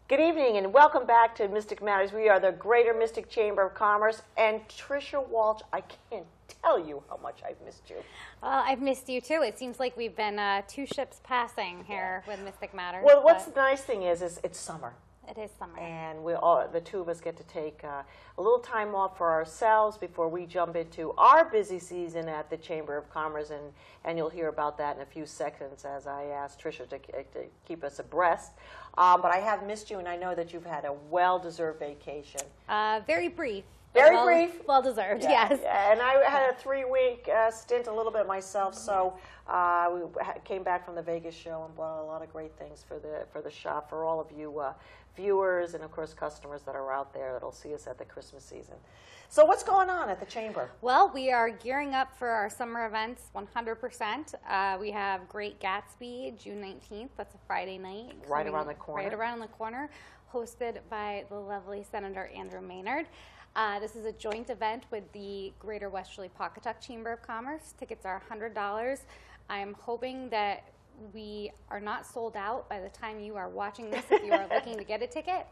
Good evening and welcome back to Mystic Matters. We are the Greater Mystic Chamber of Commerce, and Tricia Walsh, I can't tell you how much I've missed you. I've missed you too. It seems like we've been two ships passing here with Mystic Matters. Well, what's the nice thing is it's summer. It is summer. And the two of us get to take a little time off for ourselves before we jump into our busy season at the Chamber of Commerce, and you'll hear about that in a few seconds as I ask Tricia to keep us abreast. But I have missed you, and I know that you've had a well-deserved vacation. Very brief. Very brief. Well-deserved, yeah, yes. Yeah. And I had a 3-week stint, a little bit myself, so we came back from the Vegas show and brought a lot of great things for the shop, for all of you viewers and, of course, customers that are out there that'll see us at the Christmas season. So what's going on at the Chamber? Well, we are gearing up for our summer events 100%. We have Great Gatsby, June 19th. That's a Friday night. Right around the corner. Right around the corner, hosted by the lovely Senator Andrew Maynard. This is a joint event with the Greater Westerly Pawcatuck Chamber of Commerce. Tickets are $100. I'm hoping that we are not sold out by the time you are watching this. If you are looking to get a ticket,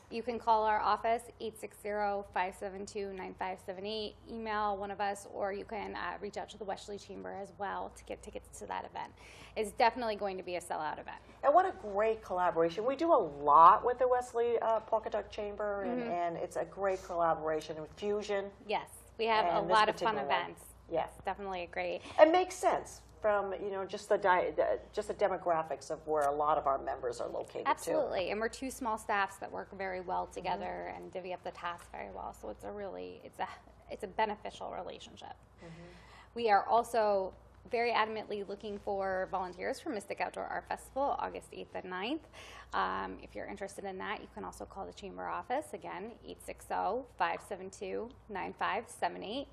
you can call our office, 860-572-9578, email one of us, or you can reach out to the Westerly Chamber as well to get tickets to that event. It's definitely going to be a sellout event. And what a great collaboration. We do a lot with the Westerly Pawcatuck Chamber, and it's a great collaboration with Fusion. Yes, we have a lot of fun events. Yes, definitely a great. It makes sense from just the demographics of where a lot of our members are located. Absolutely, and we're two small staffs that work very well together and divvy up the tasks very well. So it's a beneficial relationship. We are also very adamantly looking for volunteers for Mystic Outdoor Art Festival, August 8th and 9th. If you're interested in that, you can also call the Chamber office, again, 860-572-9578.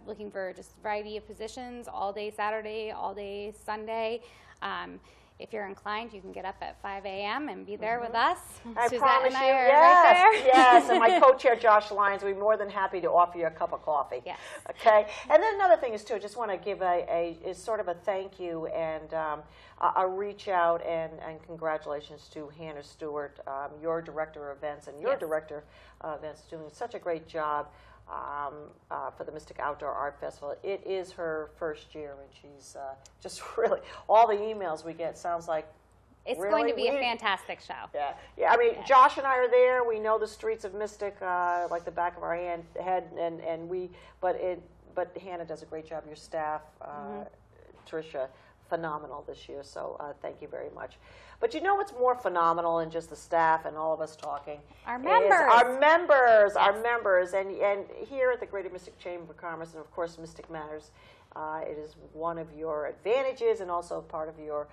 Looking for just a variety of positions, all day Saturday, all day Sunday. If you're inclined, you can get up at 5 a.m. and be there with us. I Suzette promise and I you, are yes, right there. yes. And my co-chair, Josh Lyons, we're more than happy to offer you a cup of coffee. Yes. Okay. And then another thing is, too, I just want to give is sort of a thank you and a reach out and congratulations to Hannah Stewart, your director of events, and your director of events doing such a great job for the Mystic Outdoor Art Festival. It is her first year, and she's just really, all the emails we get sounds like it's going to be a fantastic show. Yeah, yeah. I mean, Josh and I are there. We know the streets of Mystic like the back of our head, but Hannah does a great job. Your staff, Tricia, phenomenal this year. So thank you very much. But you know what's more phenomenal than just the staff and all of us talking? Our members. Our members, our members. And here at the Greater Mystic Chamber of Commerce, and of course Mystic Matters, it is one of your advantages and also part of your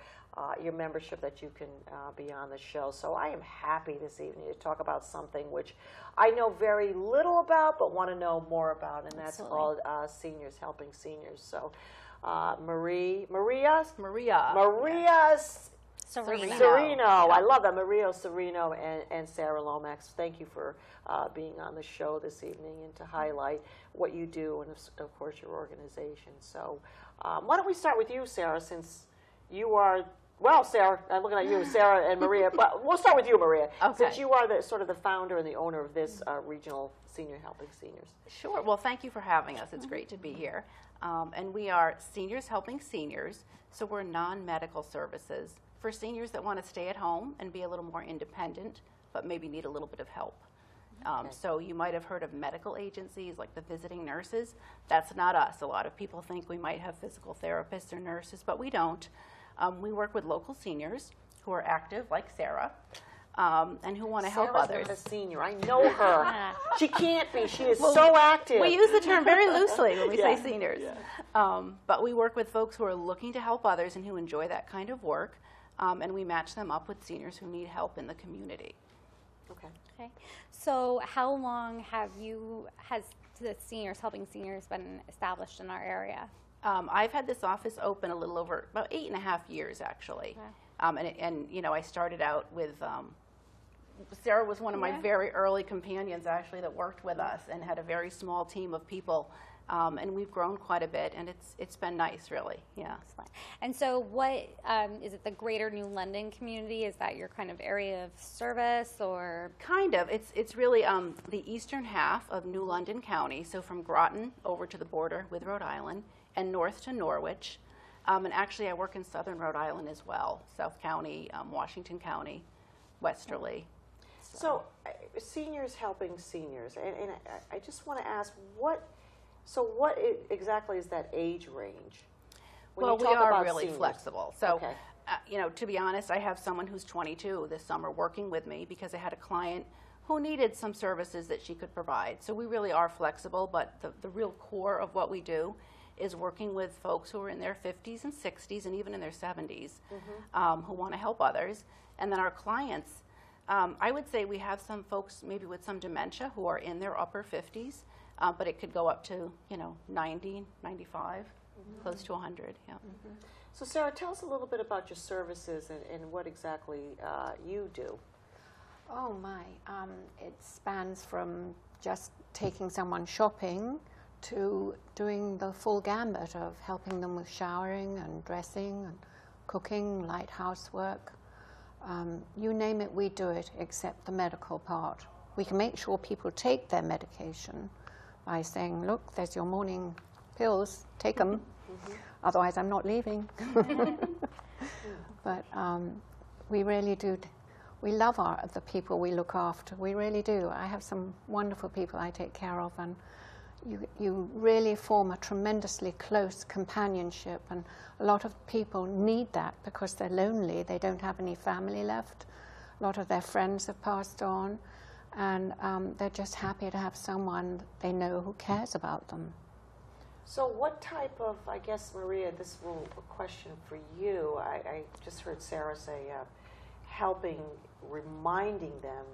membership that you can be on the show. So I am happy this evening to talk about something which I know very little about but want to know more about, and that's called Seniors Helping Seniors. So Maria Serino. I love that. Maria Serino and Sarah Lomax. Thank you for being on the show this evening and to highlight what you do and, of course, your organization. So why don't we start with you, Sarah, since you are, well, Sarah, I'm looking at you, Sarah and Maria, but we'll start with you, Maria, since you are sort of the founder and the owner of this regional Senior Helping Seniors. Sure. Well, thank you for having us. It's great to be here. And we are Seniors Helping Seniors, so we're non-medical services for seniors that want to stay at home and be a little more independent, but maybe need a little bit of help. So you might have heard of medical agencies like the visiting nurses. That's not us. A lot of people think we might have physical therapists or nurses, but we don't. We work with local seniors who are active, like Sarah, and who want to help others. Sarah's not a senior. I know her. She can't be. She is so active. We use the term very loosely when we say seniors. But we work with folks who are looking to help others and who enjoy that kind of work. And we match them up with seniors who need help in the community. Okay. So how long has the Seniors Helping Seniors been established in our area? I've had this office open a little over about 8.5 years, actually. And you know, I started out with Sarah was one of my very early companions, actually, that worked with us and had a very small team of people And we've grown quite a bit, and it's been nice, really. Yeah. Excellent. And so what, is it the greater New London community? Is that your kind of area of service, or? Kind of. It's really the eastern half of New London County, so from Groton over to the border with Rhode Island, and north to Norwich. And actually, I work in southern Rhode Island as well, South County, Washington County, Westerly. So, seniors helping seniors, and I just want to ask, what exactly is that age range? When Well, you we talk are about really seniors? flexible. So, Okay. you know, to be honest, I have someone who's 22 this summer working with me because I had a client who needed some services that she could provide. So we really are flexible, but the real core of what we do is working with folks who are in their 50s and 60s and even in their 70s who want to help others. And then our clients, I would say we have some folks maybe with some dementia who are in their upper 50s, but it could go up to, you know, 90, 95, close to 100. Yeah. So, Sarah, tell us a little bit about your services and what exactly you do. Oh my, it spans from just taking someone shopping to doing the full gambit of helping them with showering and dressing and cooking, light housework. You name it, we do it, except the medical part. We can make sure people take their medication by saying, look, there's your morning pills, take them, otherwise I'm not leaving. But we really do. We love the people we look after. We really do. I have some wonderful people I take care of, and you really form a tremendously close companionship, and a lot of people need that because they're lonely. They don't have any family left. A lot of their friends have passed on, and they're just happy to have someone they know who cares about them. So what type of, I guess, Maria, this is a question for you. I just heard Sarah say helping, reminding them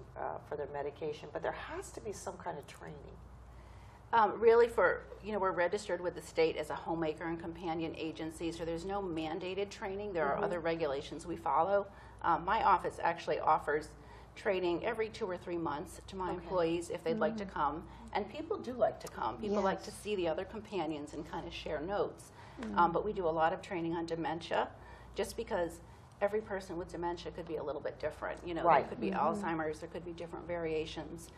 for their medication, but there has to be some kind of training. Really, we're registered with the state as a homemaker and companion agency, so there's no mandated training. There are other regulations we follow. My office actually offers training every 2 or 3 months to my employees if they'd like to come, and people do like to come. People like to see the other companions and kind of share notes. But we do a lot of training on dementia, just because every person with dementia could be a little bit different. You know, there could be Alzheimer's, there could be different variations.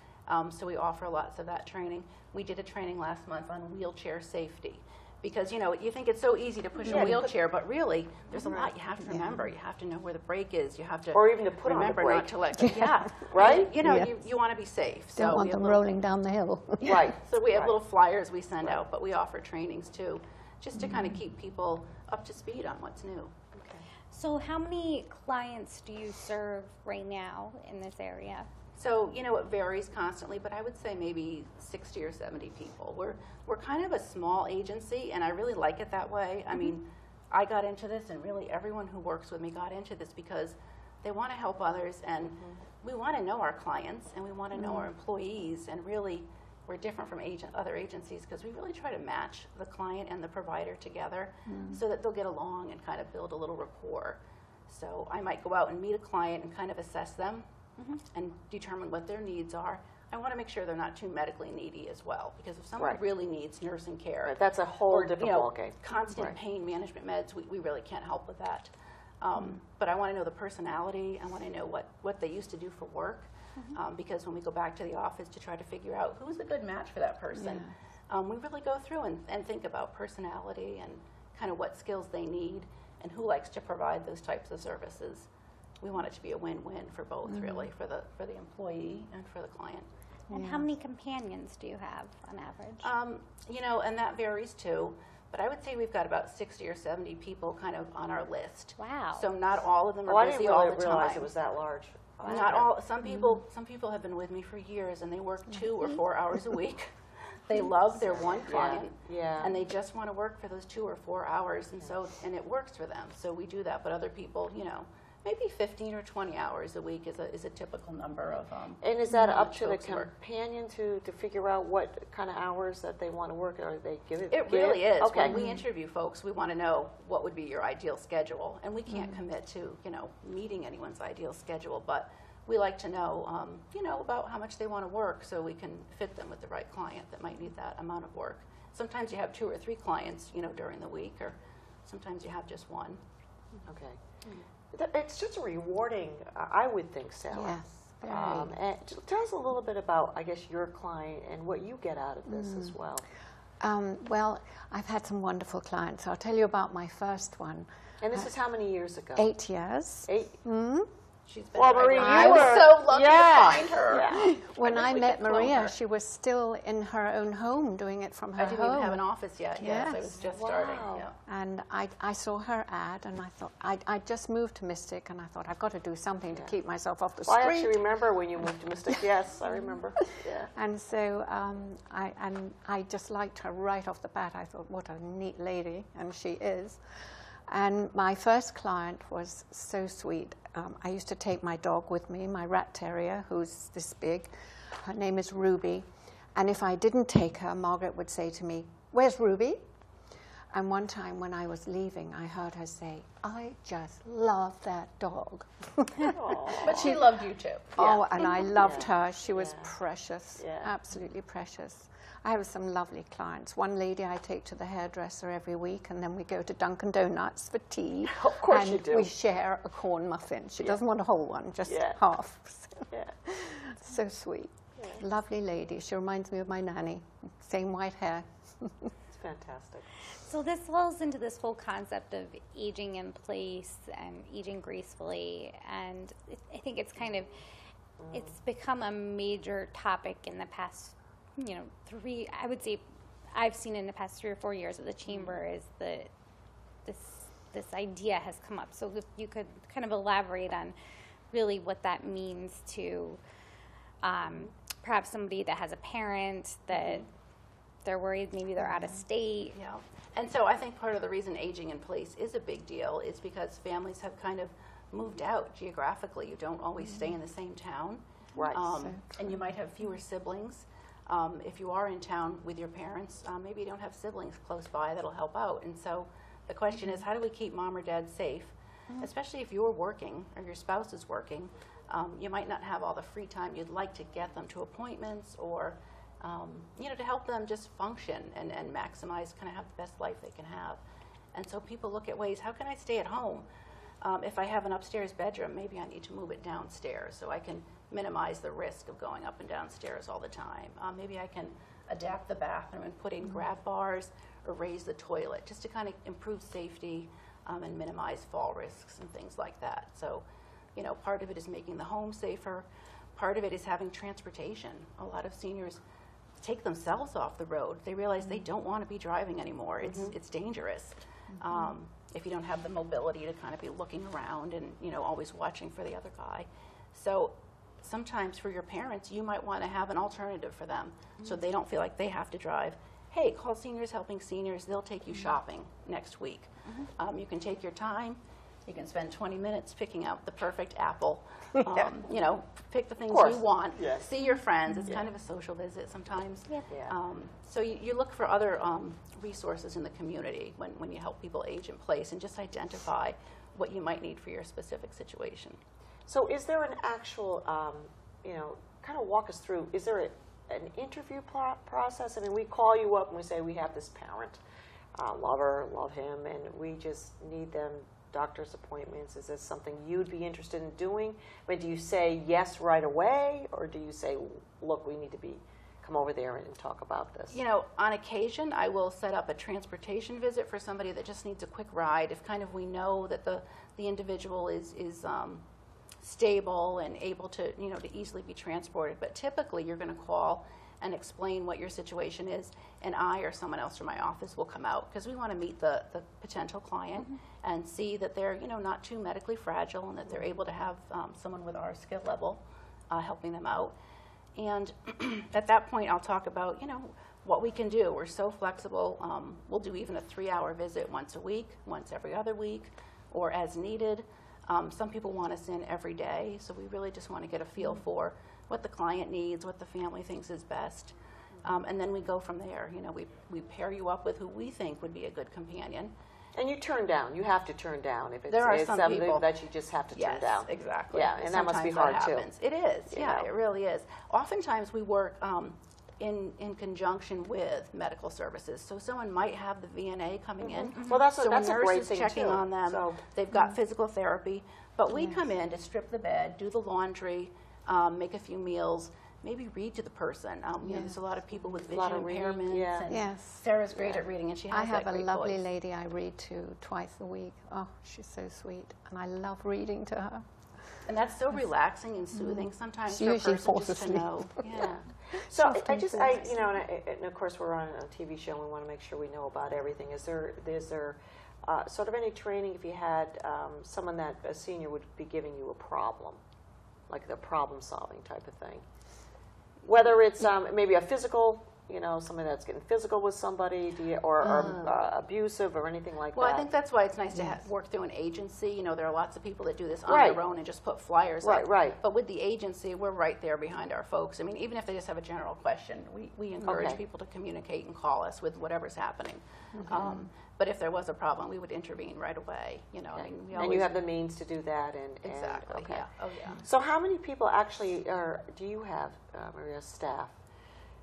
So we offer lots of that training. We did a training last month on wheelchair safety. Because, you know, you think it's so easy to push a wheelchair, but really, there's a lot you have to remember. You have to know where the brake is. You have to or even to put remember on the brake. not to let go. Yeah. Right? You know, you want to be safe. Don't want them rolling down the hill. Right. So we have little flyers we send out, but we offer trainings too, just to kind of keep people up to speed on what's new. So how many clients do you serve right now in this area? So, you know, it varies constantly, but I would say maybe 60 or 70 people. We're kind of a small agency, and I really like it that way. I mean, I got into this, and really everyone who works with me got into this because they want to help others, and we want to know our clients, and we want to know our employees, and really we're different from other agencies because we really try to match the client and the provider together so that they'll get along and kind of build a little rapport. So I might go out and meet a client and kind of assess them and determine what their needs are. I want to make sure they're not too medically needy as well, because if someone really needs nursing care, That's a whole different you know, ballgame. constant pain management meds, we really can't help with that. But I want to know the personality. I want to know what they used to do for work, because when we go back to the office to try to figure out who's a good match for that person, we really go through and think about personality and kind of what skills they need and who likes to provide those types of services. We want it to be a win-win for both, really, for the employee and for the client. And how many companions do you have on average? You know, and that varies too. But I would say we've got about 60 or 70 people kind of on our list. Wow. So not all of them are I didn't busy all the realize time. it was that large. Not all. Some people have been with me for years, and they work 2 or 4 hours a week. They love their one client, and they just want to work for those 2 or 4 hours, and it works for them. So we do that. But other people, you know, maybe 15 or 20 hours a week is a typical number of. And is that how up much to the folks work. companion to figure out what kind of hours that they want to work, or they give it? It really is. Okay. When we interview folks, we want to know what would be your ideal schedule, and we can't commit to, you know, meeting anyone's ideal schedule, but we like to know, about how much they want to work so we can fit them with the right client that might need that amount of work. Sometimes you have 2 or 3 clients, during the week, or sometimes you have just one. Okay. It's just a rewarding, I would think, Sarah. Yes, very. And tell us a little bit about, I guess, your client and what you get out of this as well. Well, I've had some wonderful clients. I'll tell you about my first one. And this is how many years ago? 8 years. 8? She's been Well, right Marie, on. you I was were- so lucky yeah. to find her. Yeah. When I we met could clone Maria, her. she was still in her own home, doing it from her I didn't home. even have an office yet. Yes, I was Yes. just starting. Wow. Yeah. And I saw her ad, and I thought, I just moved to Mystic, and I thought, I've got to do something to keep myself off the Well, I street. actually remember when you moved to Mystic. Yes, I remember. Yeah. And so I just liked her right off the bat. I thought, what a neat lady, and she is. And my first client was so sweet. I used to take my dog with me, my rat terrier, who's this big. Her name is Ruby. And if I didn't take her, Margaret would say to me, "Where's Ruby?" And one time when I was leaving, I heard her say, "I just love that dog." But she loved you too. Oh, and I loved her. She was Yeah. precious, Yeah. absolutely precious. I have some lovely clients. One lady I take to the hairdresser every week, and then we go to Dunkin' Donuts for tea. Of course and you do. we share a corn muffin. She doesn't want a whole one, just Yeah. half. Yeah. So sweet. Lovely lady. She reminds me of my nanny. Same white hair. It's fantastic. So this falls into this whole concept of aging in place and aging gracefully, and I think it's kind of, it's become a major topic in the past, I would say, I've seen in the past 3 or 4 years at the Chamber is this idea has come up. So if you could kind of elaborate on really what that means to perhaps somebody that has a parent that they're worried maybe they're out of state. Yeah. And so I think part of the reason aging in place is a big deal is because families have kind of moved out geographically. You don't always stay in the same town. Right. And you might have fewer siblings. If you are in town with your parents, maybe you don't have siblings close by that'll help out. And so the question is, how do we keep mom or dad safe, especially if you're working or your spouse is working? You might not have all the free time you'd like to get them to appointments or to help them just function and maximize, kind of have the best life they can have. And so people look at ways, how can I stay at home? If I have an upstairs bedroom, maybe I need to move it downstairs so I can minimize the risk of going up and downstairs all the time. Maybe I can adapt the bathroom and put in grab bars or raise the toilet just to kind of improve safety and minimize fall risks and things like that. So, part of it is making the home safer. Part of it is having transportation. A lot of seniors take themselves off the road. They realize they don't want to be driving anymore. It's dangerous. If you don't have the mobility to kind of be looking around and always watching for the other guy. So sometimes for your parents, you might want to have an alternative for them so they don't feel like they have to drive. Hey, call Seniors Helping Seniors. They'll take you shopping next week. You can take your time. You can spend 20 minutes picking out the perfect apple. Pick the things you want. Yes. See your friends. It's kind of a social visit sometimes. Yeah. So you look for other resources in the community when you help people age in place and just identify what you might need for your specific situation. So is there an actual, kind of walk us through, is there an interview process? I mean, we call you up and we say we have this parent, love her, love him, and we just need them doctor's appointments. Is this something you'd be interested in doing? I mean, do you say yes right away, or do you say, look, we need to come over there and talk about this? On occasion, I will set up a transportation visit for somebody that just needs a quick ride. If kind of we know that the individual is stable and able to to easily be transported. But typically, you're going to call and explain what your situation is, and I or someone else from my office will come out because we want to meet the potential client and see that they're not too medically fragile and that they're able to have someone with our skill level helping them out. And at that point, I'll talk about what we can do. We're so flexible. We'll do even a 3-hour visit once a week, once every other week, or as needed. Some people want us in every day, so we really just want to get a feel for what the client needs, what the family thinks is best. And then we go from there. We pair you up with who we think would be a good companion. And you turn down. You have to turn down if There are it's some something people that you just have to turn Yes, down. exactly. Yeah, and that must be hard too. Happens. It is. You Yeah, know. it really is. Oftentimes we work in conjunction with medical services. So someone might have the VNA coming in. Well, that's so a nurse great is thing checking too. on them. So, They've got physical therapy, but we come in to strip the bed, do the laundry, make a few meals, maybe read to the person. You know, there's a lot of people with A vision lot of reading, impairments. yeah. And Yes. Sarah's great at reading, and she has I have that a great lovely voice. lady I read to twice a week. Oh, she's so sweet, and I love reading to her. And that's so relaxing and soothing sometimes She for a usually person falls just to asleep. know. Yeah. So Often you know, and of course we're on a TV show and we want to make sure we know about everything. Is there sort of any training if you had someone that a senior would be giving you a problem, like the problem solving type of thing? Whether it's maybe a physical, you know, somebody that's getting physical with somebody, or abusive or anything like Well, that. I think that's why it's nice to work through an agency. You know, there are lots of people that do this on Right. their own and just put flyers Right, up. right. But with the agency, we're right there behind our folks. I mean, even if they just have a general question, we encourage Okay. people to communicate and call us with whatever's happening. But if there was a problem, we would intervene right away. You know, I mean, we always and you have the means to do that, and exactly. okay. Yeah. Oh, yeah. So how many people actually do you have, Maria, staff?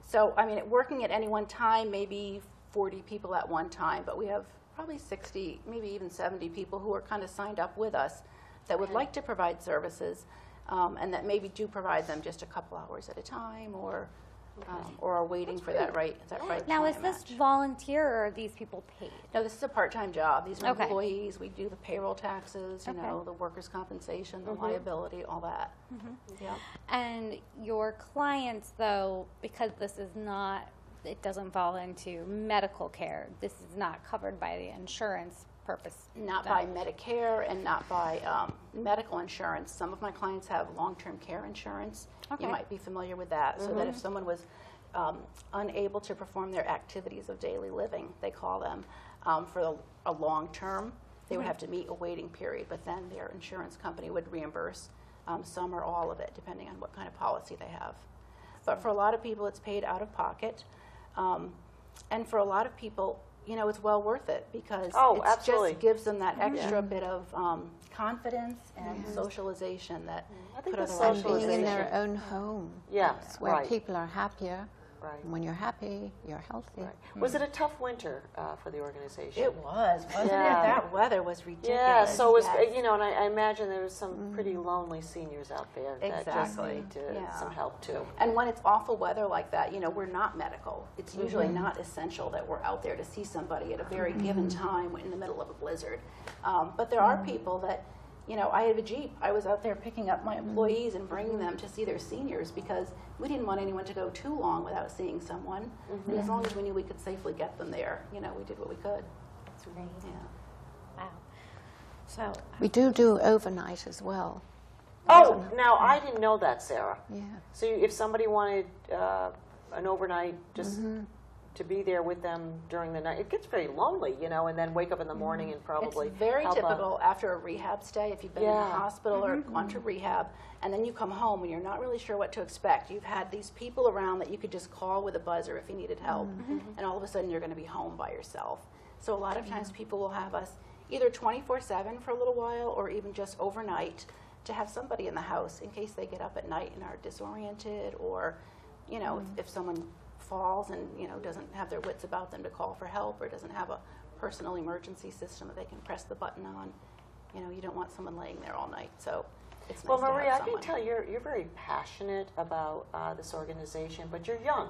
So, I mean, working at any one time, maybe 40 people at one time, but we have probably 60, maybe even 70 people who are kind of signed up with us that would like to provide services, and that maybe do provide them just a couple hours at a time, or are waiting for that right Now, is client this match. volunteer or are these people paid? No, this is a part-time job. These are Okay. employees. We do the payroll taxes, you Okay. know, the workers' compensation, the liability, all that. Yeah. And your clients, though, because this is not, it doesn't fall into medical care, this is not covered by the insurance purpose. Not by Medicare and not by medical insurance. Some of my clients have long-term care insurance. Okay. You might be familiar with that. So that if someone was unable to perform their activities of daily living, they call them, for a long term, they would have to meet a waiting period, but then their insurance company would reimburse some or all of it, depending on what kind of policy they have. But for a lot of people, it's paid out of pocket. And for a lot of people, you know, it's well worth it because it absolutely. just gives them that extra bit of confidence and socialization that I think could the otherwise Being in socialization. their own home. Yeah, It's where right. people are happier. Right. And when you're happy, you're healthy. Right. Was it a tough winter for the organization? It was, wasn't Yeah. it? That weather was ridiculous. Yeah, so it was, Yes. you know, and I imagine there was some pretty lonely seniors out there that just Exactly. need Yeah. some help too. And when it's awful weather like that, you know, we're not medical. It's usually not essential that we're out there to see somebody at a very given time in the middle of a blizzard. But there are people that, you know, I have a Jeep. I was out there picking up my employees and bringing them to see their seniors because we didn't want anyone to go too long without seeing someone. And as long as we knew we could safely get them there, you know, we did what we could. That's great. Yeah. Wow. So, We do overnight as well. Oh, now I didn't know that, Sarah. Yeah. So if somebody wanted an overnight just to be there with them during the night, it gets very lonely, you know, and then wake up in the morning and probably It's very help out. typical after a rehab stay, if you've been in the Yeah. hospital or gone to rehab, and then you come home and you're not really sure what to expect. You've had these people around that you could just call with a buzzer if you needed help, and all of a sudden you're going to be home by yourself. So a lot of times people will have us either 24/7 for a little while or even just overnight to have somebody in the house in case they get up at night and are disoriented, or, you know, if someone falls and, you know, doesn't have their wits about them to call for help or doesn't have a personal emergency system that they can press the button on. You know, you don't want someone laying there all night, so it's nice Well, to have Maria, I someone. can tell you're very passionate about this organization, but you're young.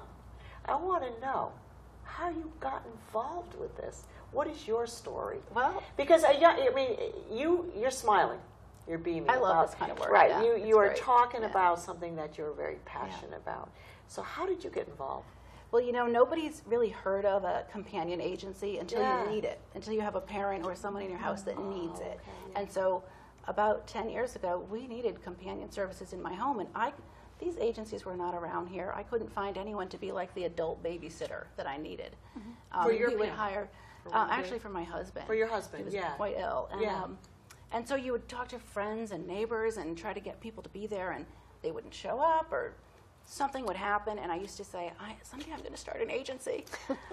I want to know how you got involved with this. What is your story? Well, Because I mean, you're smiling, you're beaming. I love about- this kind of work, Right, yeah, you it's are great, talking yeah. about something that you're very passionate about. So how did you get involved? well, you know, nobody's really heard of a companion agency until Yeah. you need it, until you have a parent or someone in your house that needs it. okay, yeah. And so about 10 years ago, we needed companion services in my home, and these agencies were not around here. I couldn't find anyone to be like the adult babysitter that I needed. For your we would parent? hire, actually for my husband. For your husband, He was yeah. quite ill. And, Yeah. and so you would talk to friends and neighbors and try to get people to be there, and they wouldn't show up, or something would happen, and I used to say, someday I'm going to start an agency.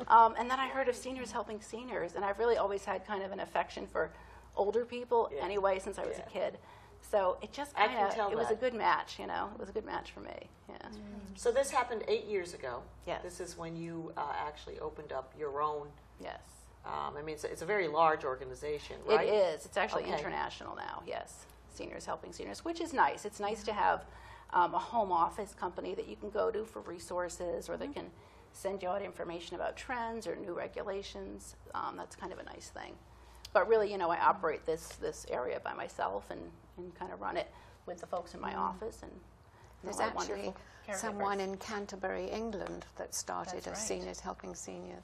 And then I heard of Seniors Helping Seniors, and I've really always had kind of an affection for older people anyway since I was a kid. So it just kind of, it was a good match, you know. It was a good match for me, yeah. So this happened 8 years ago. Yes. This is when you actually opened up your own. Yes. I mean, it's a very large organization, right? It is. It's actually international now, yes. Seniors Helping Seniors, which is nice. It's nice to have a home office company that you can go to for resources, or they can send you out information about trends or new regulations. That's kind of a nice thing. But really, you know, I operate this area by myself and kind of run it with the folks in my office. And There's actually someone in Canterbury, England, that started as Seniors Helping Seniors.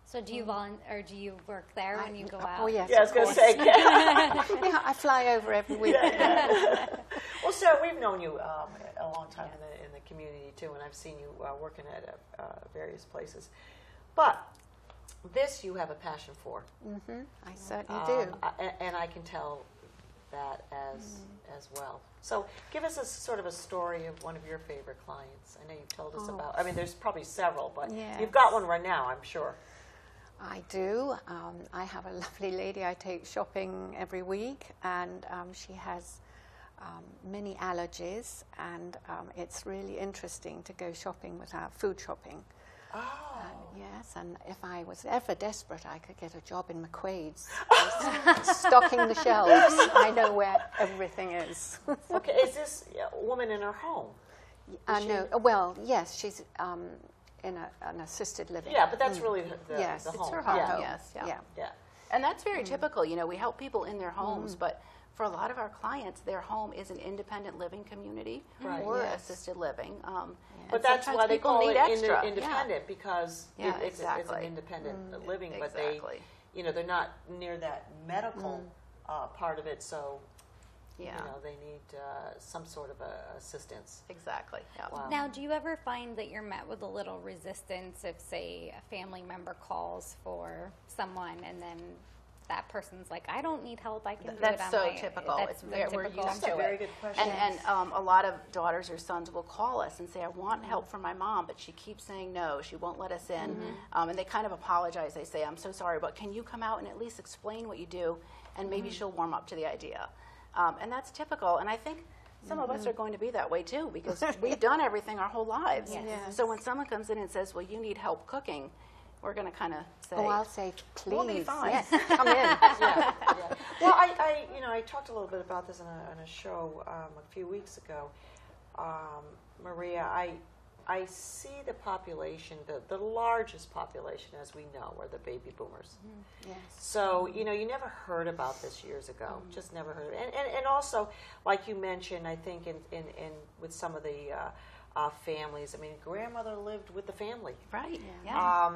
So do you or do you work there when you go out? Oh, yes. Yeah, I was going to say. Yeah, I fly over every week. Well, Sarah, we've known you a long time in the community, too, and I've seen you working at various places. But this you have a passion for. I certainly do. And I can tell that as well. So give us a sort of a story of one of your favorite clients. I know you've told us about, I mean, there's probably several, but you've got one right now, I'm sure. I do. I have a lovely lady I take shopping every week, and she has many allergies, and it's really interesting to go shopping with her, food shopping. Oh. Yes, and if I was ever desperate, I could get a job in McQuaid's, stocking the shelves. I know where everything is. Okay, is this a woman in her home? No, well, yes, she's in an assisted living. Yeah, but that's really the yes, home. it's her home, home. yes, Yeah. And that's very typical. You know, we help people in their homes, but for a lot of our clients, their home is an independent living community or assisted living. But that's why they call it extra. independent, because it's an independent living, but exactly. they're not near that medical part of it, so Yeah. you know, they need some sort of assistance. Exactly. Yeah. Wow. Now, do you ever find that you're met with a little resistance if, say, a family member calls for someone and then that person's like, I don't need help, I can do it on That's so my typical. That's We're typical. used That's to a very it. good question. And a lot of daughters or sons will call us and say, I want help from my mom, but she keeps saying no. She won't let us in. And they kind of apologize. They say, I'm so sorry, but can you come out and at least explain what you do? And maybe she'll warm up to the idea. And that's typical. And I think some of us are going to be that way too, because we've done everything our whole lives. Yes. So when someone comes in and says, well, you need help cooking, we're going to kind of say, Oh, I'll say, please. we'll be fine. Yes, come in. Yeah. Well, I talked a little bit about this on a show a few weeks ago. Maria, I see the population, the largest population, as we know, are the baby boomers. Yes. So, you know, you never heard about this years ago, just never heard of it. And also, like you mentioned, I think in with some of the families, I mean, grandmother lived with the family. Right. Yeah.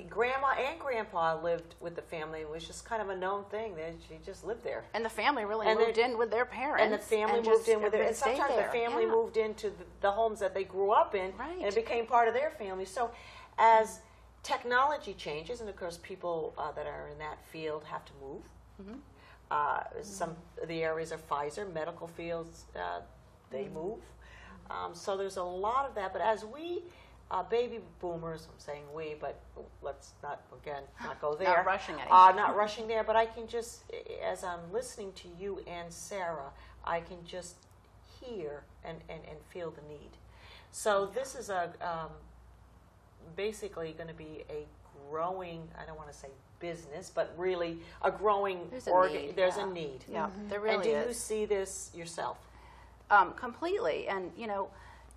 Grandma and grandpa lived with the family. It was just kind of a known thing that she just lived there. And the family really moved in with their parents. And the family moved in with it. And stayed sometimes there. the family moved into the homes that they grew up in, Right. and it became part of their family. So as technology changes, and of course people that are in that field have to move. Some of the areas are Pfizer, medical fields, they move. So there's a lot of that. But as we, baby boomers, I'm saying we, but let's not go there. Not rushing anything. Not rushing there, but I can just, as I'm listening to you and Sarah, I can just hear and feel the need. So this is basically going to be a growing, I don't want to say business, but really a growing There's a need. There's a need. Yeah, there really and do is. you see this yourself? Completely. And, you know,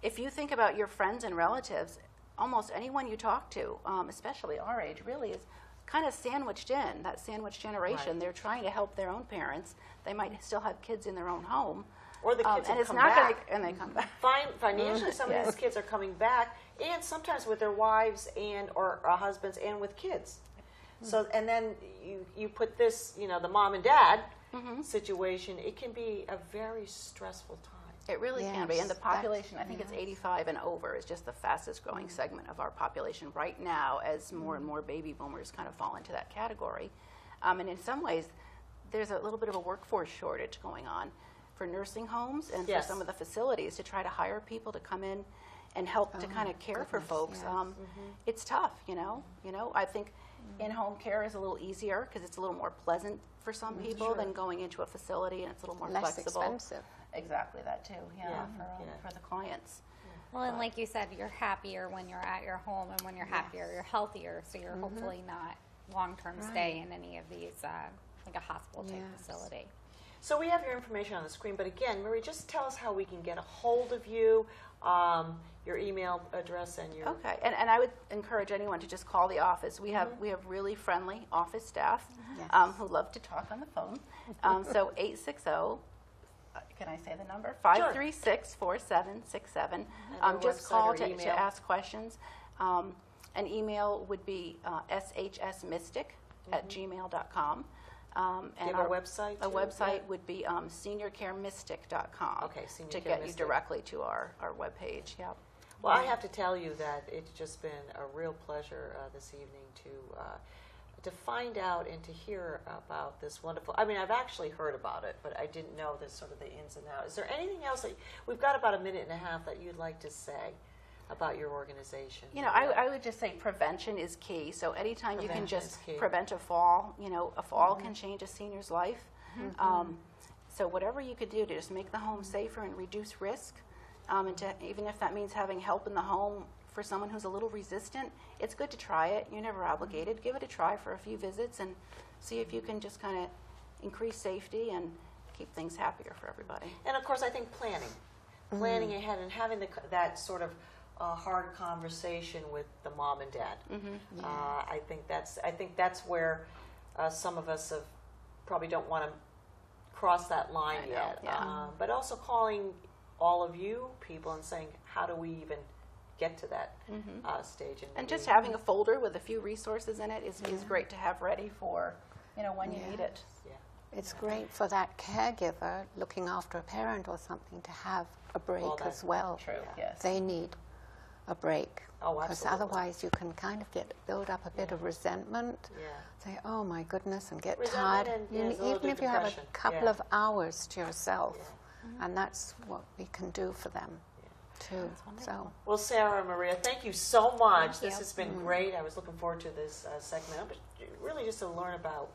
if you think about your friends and relatives, almost anyone you talk to, especially our age, really is kind of sandwiched in, that sandwich generation. Right. They're trying to help their own parents. They might still have kids in their own home. Or the kids and have it's come not back. and they come back. Financially, some of these kids are coming back, and sometimes with their wives and or husbands and with kids. So, and then you put this, you know, the mom and dad situation. It can be a very stressful time. It really can be. And the Yes, population, I think it's 85 and over, is just the fastest growing segment of our population right now as more and more baby boomers kind of fall into that category. And in some ways, there's a little bit of a workforce shortage going on for nursing homes and for some of the facilities to try to hire people to come in and help to kind of care for goodness, folks. yes. It's tough, you know. I think in-home care is a little easier because it's a little more pleasant for some people than going into a facility, and it's a little more Less flexible. expensive. Exactly, that too, Yeah. for the clients. Well, and like you said, you're happier when you're at your home, and when you're happier, you're healthier, so you're hopefully not long-term stay in any of these, like a hospital-type Yes. facility. So we have your information on the screen, but again, Marie, just tell us how we can get a hold of you, your email address and your... Okay, and I would encourage anyone to just call the office. We have really friendly office staff Yes. who love to talk on the phone. So 860, can I say the number? 536-4767. And your Just website call or to email? ask questions. An email would be shsmystic@gmail.com. And Do you have a website, A too? website Yeah. would be seniorcaremystic.com. Okay, Senior to Care get you Mystic. directly to our webpage. Yep. Well, I have to tell you that it's just been a real pleasure this evening to find out and to hear about this wonderful. I mean, I've actually heard about it, but I didn't know the sort of the ins and outs. Is there anything else that we've got about a minute and a half that you'd like to say about your organization? I would just say prevention is key. So anytime you can Prevention just is key. prevent a fall, a fall can change a senior's life. So whatever you could do to just make the home safer and reduce risk, and even if that means having help in the home for someone who's a little resistant, it's good to try it. You're never obligated. Give it a try for a few visits and see if you can just kind of increase safety and keep things happier for everybody. And of course, I think planning ahead and having that sort of hard conversation with the mom and dad. I think that's where some of us probably don't want to cross that line I know, yet. yeah. But also calling all of you people and saying, how do we even get to that stage? And just having a folder with a few resources in it is great to have ready for when you need it. It's great for that caregiver looking after a parent or something to have a break All that- as well. True, yes. They need a break. Oh, Because absolutely. otherwise you can kind of build up a bit of resentment. Yeah. Say, oh my goodness, and get Resentment tired. and, yes, a little Even bit if you have a depression. couple Yeah. of hours to yourself. And that's what we can do for them too. So Well, Sarah and Maria, thank you so much. Thank you. This has been great. I was looking forward to this segment. But really just to learn about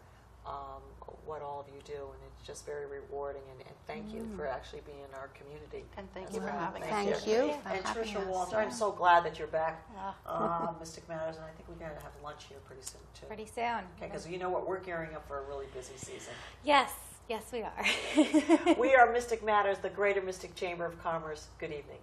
what all of you do, and it's just very rewarding. And thank you for actually being in our community. And thank you for having us thank here. you for And having Tricia us. Walsh, I'm so glad that you're back, Mystic Matters, and I think we're going to have lunch here pretty soon too. Pretty soon. Okay, because you know what, we're gearing up for a really busy season. Yes, we are. We are Mystic Matters, the Greater Mystic Chamber of Commerce. Good evening.